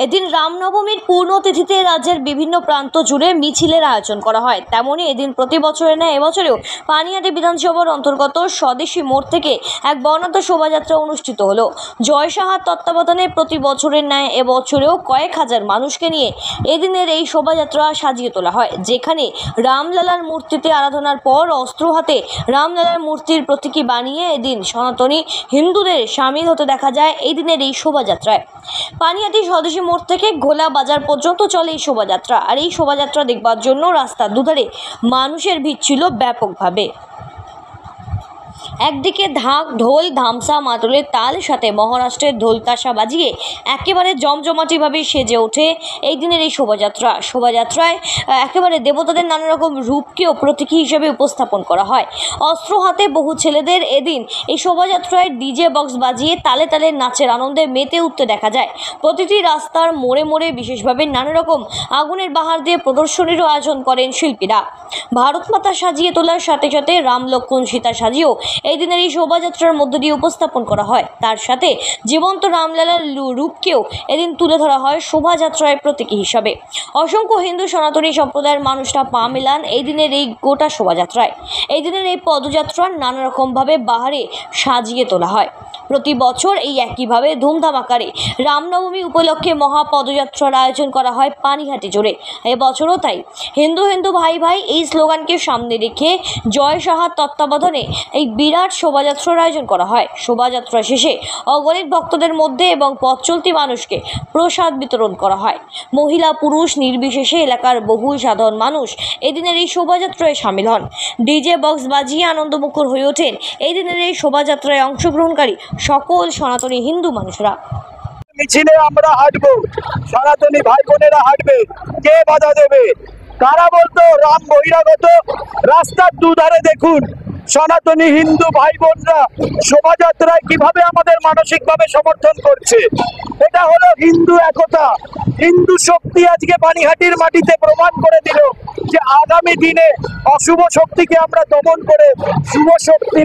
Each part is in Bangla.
এদিন রামনবমীর পূর্ণতিথিতে রাজ্যের বিভিন্ন প্রান্ত জুড়ে মিছিলের আয়োজন করা হয়। তেমনই এদিন প্রতি বছরের ন্যায় এবছরেও পানিহাটি বিধানসভার অন্তর্গত স্বদেশী মোড় থেকে এক বর্ণাঢ্য শোভাযাত্রা অনুষ্ঠিত হলো। জয় সাহার তত্ত্বাবধানে প্রতি বছরের ন্যায় এবছরেও কয়েক হাজার মানুষকে নিয়ে এদিনের এই শোভাযাত্রা সাজিয়ে তোলা হয়, যেখানে রামলালার মূর্তিতে আরাধনার পর অস্ত্র হাতে রামলালার মূর্তির প্রতীকী বানিয়ে এদিন সনাতনী হিন্দুদের সামিল হতে দেখা যায় এই দিনের এই শোভাযাত্রায়। পানিহাটি স্বদেশী মোড় থেকে ঘোলা বাজার পর্যন্ত চলে এই শোভাযাত্রা। আর এই শোভাযাত্রা দেখবার জন্য রাস্তার দুধারে মানুষের ভিড় ছিল ব্যাপকভাবে। একদিকে ঢোল ধামসা মাদলের তাল সাথে মহারাষ্ট্রের ঢোলতাশা বাজিয়ে একেবারে জমজমাটিভাবে সেজে ওঠে এই দিনের এই শোভাযাত্রায় একেবারে দেবতাদের নানা রকম রূপকেও প্রতীকী হিসেবে উপস্থাপন করা হয়। অস্ত্র হাতে বহু ছেলেদের এদিন এই শোভাযাত্রায় ডিজে বক্স বাজিয়ে তালে তালে নাচের আনন্দে মেতে উঠতে দেখা যায়। প্রতিটি রাস্তার মোড়ে মোড়ে বিশেষভাবে নানা রকম আগুনের বাহার দিয়ে প্রদর্শনীরও আয়োজন করেন শিল্পীরা। ভারত মাতা সাজিয়ে তোলার সাথে সাথে রাম লক্ষ্মণ সীতা সাজিয়েও এই দিনের এই শোভাযাত্রার মধ্য দিয়ে উপস্থাপন করা হয়। তার সাথে জীবন্ত রামলালার রূপকেও এদিন তুলে ধরা হয় শোভাযাত্রার প্রতীকী হিসাবে। অসংখ্য হিন্দু সনাতনী সম্প্রদায়ের মানুষরা পা মেলান এই দিনের এই গোটা শোভাযাত্রায়। এই দিনের এই পদযাত্রার নানা রকমভাবে বাহারে সাজিয়ে তোলা হয়। প্রতি বছর এই একইভাবে ধুমধাম আকারে রামনবমী উপলক্ষে মহাপদযাত্রার আয়োজন করা হয় পানিহাটি জুড়ে। এবছরও তাই হিন্দু হিন্দু ভাই ভাই এই স্লোগানকে সামনে রেখে জয় সাহার তত্ত্বাবধানে এই বিরাট শোভাযাত্রার আয়োজন করা হয়। শোভাযাত্রা শেষে অগণিত ভক্তদের মধ্যে এবং পথ চলতি মানুষকে প্রসাদ বিতরণ করা হয়। মহিলা পুরুষ নির্বিশেষে এলাকার বহু সাধারণ মানুষ এদিনের এই শোভাযাত্রায় সামিল হন। ডিজে বক্স বাজিয়ে আনন্দমুখর হয়ে ওঠেন এই দিনের এই শোভাযাত্রায় অংশগ্রহণকারী সকল সনাতনী হিন্দু মানুষরা। মিছিলে আমরা হাঁটবো, সনাতনী ভাই বোনেরা হাঁটবে, কে বাধা দেবে? কারা বলতো রাম বহিরাগত? রাস্তার দুধারে দেখুন সনাতনী হিন্দু ভাই বোনরা শোভাযাত্রায় কিভাবে আমাদের মানসিকভাবে সমর্থন করছে। এটা হলো হিন্দু একতা, হিন্দু শক্তি। আজকে পানিহাটির মাটিতে প্রমাণ করে দিল যে আগামী দিনে অশুভ শক্তিকে আমরা দমন করে শুভ শক্তি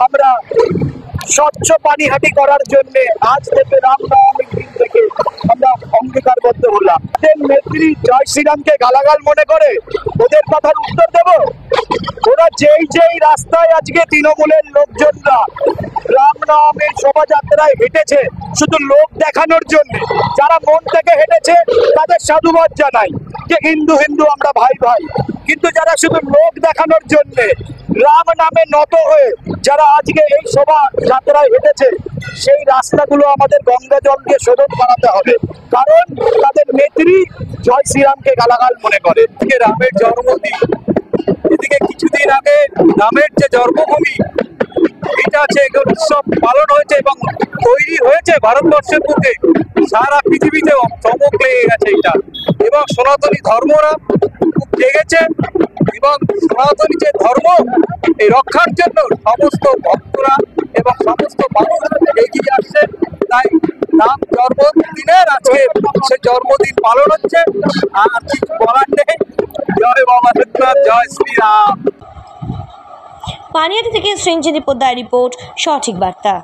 আমরা স্বচ্ছ পানিহাটি করার জন্য আজ থেকে রামনবমীর দিন থেকে আমরা অঙ্গীকারবদ্ধ হলাম। নেত্রী জয় শ্রীরামকে গালাগাল মনে করে ওদের কথার উত্তর দেব? ওরা যেই রাস্তায় আজকে তৃণমূলের লোকজনরা রামনবমীর শোভাযাত্রায় হেঁটেছে শুধু লোক দেখানোর জন্য, যারা মন থেকে হেঁটেছে তাদের সাধুবাদ জানাই যে হিন্দু হিন্দু আমরা ভাই ভাই। কিন্তু যারা শুধু লোক দেখানোর জন্য রাম নামে নত হয়ে যারা আজকে এই শোভাযাত্রায় হেঁটেছে, সেই রাস্তাগুলো আমাদের গঙ্গা জল দিয়ে শোধন করাতে হবে, কারণ তাদের নেত্রী জয় শ্রীরামকে গালাগাল মনে করে। রামের জন্মদিন, এদিকে কিছুদিন আগে রামের যে জন্মভূমি এটা আছে উৎসব পালন হয়েছে এবং তৈরি হয়েছে ভারতবর্ষের বুকে, সারা পৃথিবীতে চমক লেগে গেছে এটা। এবং সনাতনী ধর্মরা খুব জেগেছে এবং সনাতনী যে ধর্ম এই রক্ষার জন্য সমস্ত ভক্তরা এবং সমস্ত মানুষ এগিয়ে আসছে। তাই রাম জন্মদিনের আজকে সে জন্মদিন পালন হচ্ছে। আর কিছু বলার নেই। জয় বাবা লোকনাথ, জয় শ্রীরাম। পানিহাটি থেকে সৃঞ্জিনী পোদ্দার রিপোর্ট, সঠিক বার্তা।